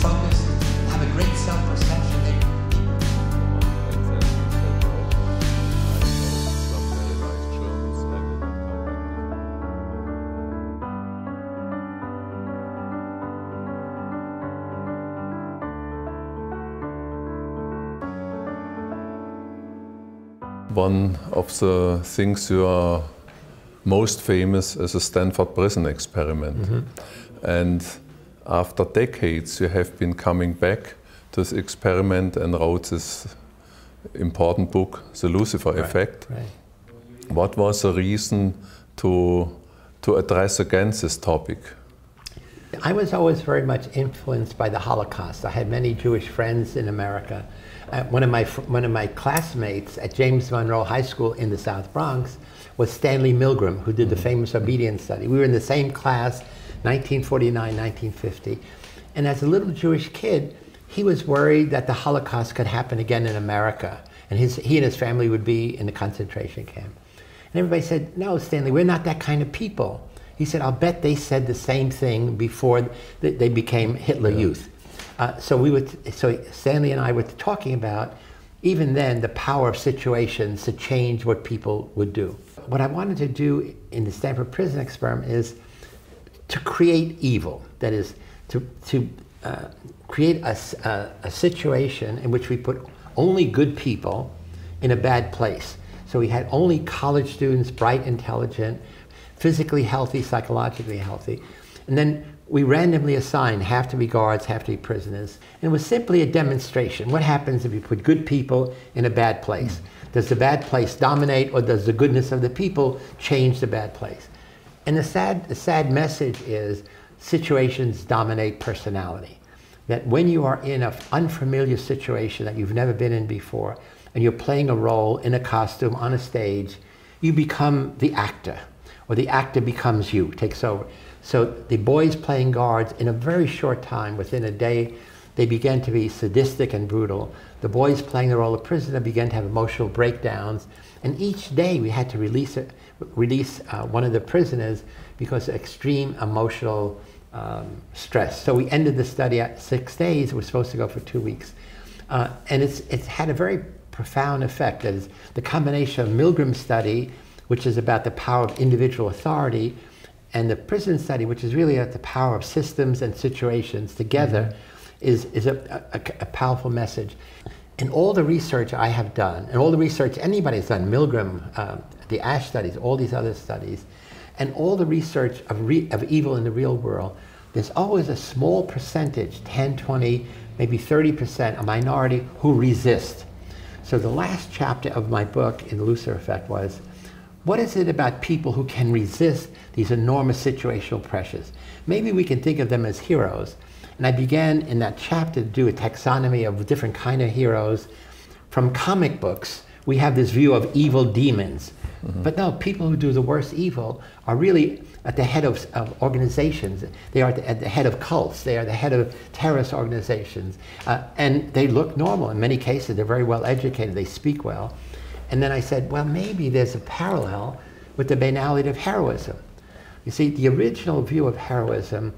focused, and have a great self-perception. One of the things you are most famous is the Stanford Prison Experiment. Mm-hmm. And after decades you have been coming back to this experiment and wrote this important book, The Lucifer Effect. Right. What was the reason to address again this topic? I was always very much influenced by the Holocaust. I had many Jewish friends in America. One of my classmates at James Monroe High School in the South Bronx was Stanley Milgram, who did the famous obedience study. We were in the same class, 1949, 1950. And as a little Jewish kid, he was worried that the Holocaust could happen again in America, and he and his family would be in the concentration camp. And everybody said, "No, Stanley, we're not that kind of people." He said, "I'll bet they said the same thing before they became Hitler Youth." So Stanley and I were talking about, even then, the power of situations to change what people would do. What I wanted to do in the Stanford Prison Experiment is to create evil. That is, to create a situation in which we put only good people in a bad place. So we had only college students, bright, intelligent, physically healthy, psychologically healthy. And then we randomly assigned half to be guards, half to be prisoners. And it was simply a demonstration. What happens if you put good people in a bad place? Does the bad place dominate, or does the goodness of the people change the bad place? And the sad message is situations dominate personality. That when you are in an unfamiliar situation that you've never been in before, and you're playing a role in a costume on a stage, you become the actor, or the actor becomes you, takes over. So the boys playing guards, in a very short time, within a day, they began to be sadistic and brutal. The boys playing the role of prisoner began to have emotional breakdowns. And each day we had to release one of the prisoners because of extreme emotional stress. So we ended the study at 6 days. It was supposed to go for 2 weeks. And it's had a very profound effect. That is the combination of Milgram Study, which is about the power of individual authority, and the prison study, which is really at the power of systems and situations together, is a powerful message. And all the research I have done, and all the research anybody's done, Milgram, the Ash studies, all these other studies, and all the research of evil in the real world, there's always a small percentage, 10, 20, maybe 30%, a minority who resist. So the last chapter of my book in the Lucifer Effect was, what is it about people who can resist these enormous situational pressures? Maybe we can think of them as heroes. And I began in that chapter to do a taxonomy of different kind of heroes. From comic books, we have this view of evil demons. Mm-hmm. But no, people who do the worst evil are really at the head of organizations. They are at the head of cults. They are the head of terrorist organizations. And they look normal. In many cases, they're very well educated. They speak well. And then I said, well, maybe there's a parallel with the banality of heroism. You see, the original view of heroism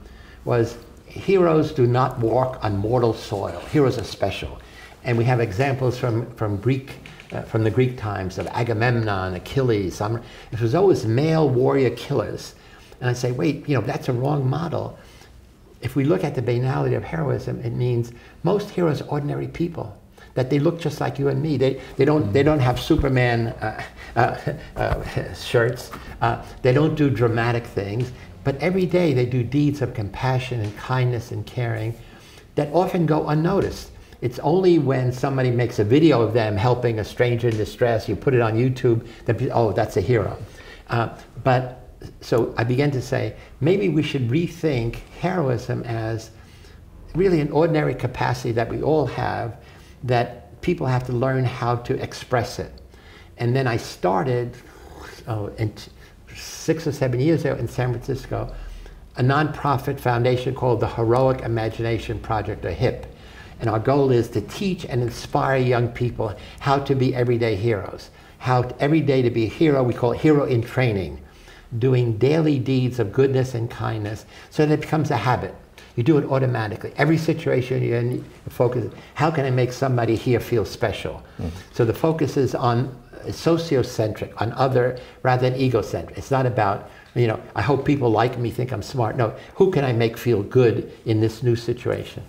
was heroes do not walk on mortal soil. Heroes are special. And we have examples from the Greek times of Agamemnon, Achilles. It was always male warrior killers. And I say, wait, that's a wrong model. If we look at the banality of heroism, it means most heroes are ordinary people. That they look just like you and me. They don't have Superman shirts. They don't do dramatic things. But every day they do deeds of compassion and kindness and caring that often go unnoticed. It's only when somebody makes a video of them helping a stranger in distress, you put it on YouTube, that oh, that's a hero. So I began to say, maybe we should rethink heroism as really an ordinary capacity that we all have, that people have to learn how to express it. And then I started, 6 or 7 years ago in San Francisco, a nonprofit foundation called the Heroic Imagination Project, or HIP. And our goal is to teach and inspire young people how to be everyday heroes. How every day to be a hero, we call it hero in training. Doing daily deeds of goodness and kindness so that it becomes a habit. You do it automatically. Every situation you're in, you focus, how can I make somebody here feel special? So the focus is on sociocentric, on other, rather than egocentric. It's not about, I hope people like me, think I'm smart. No, who can I make feel good in this new situation?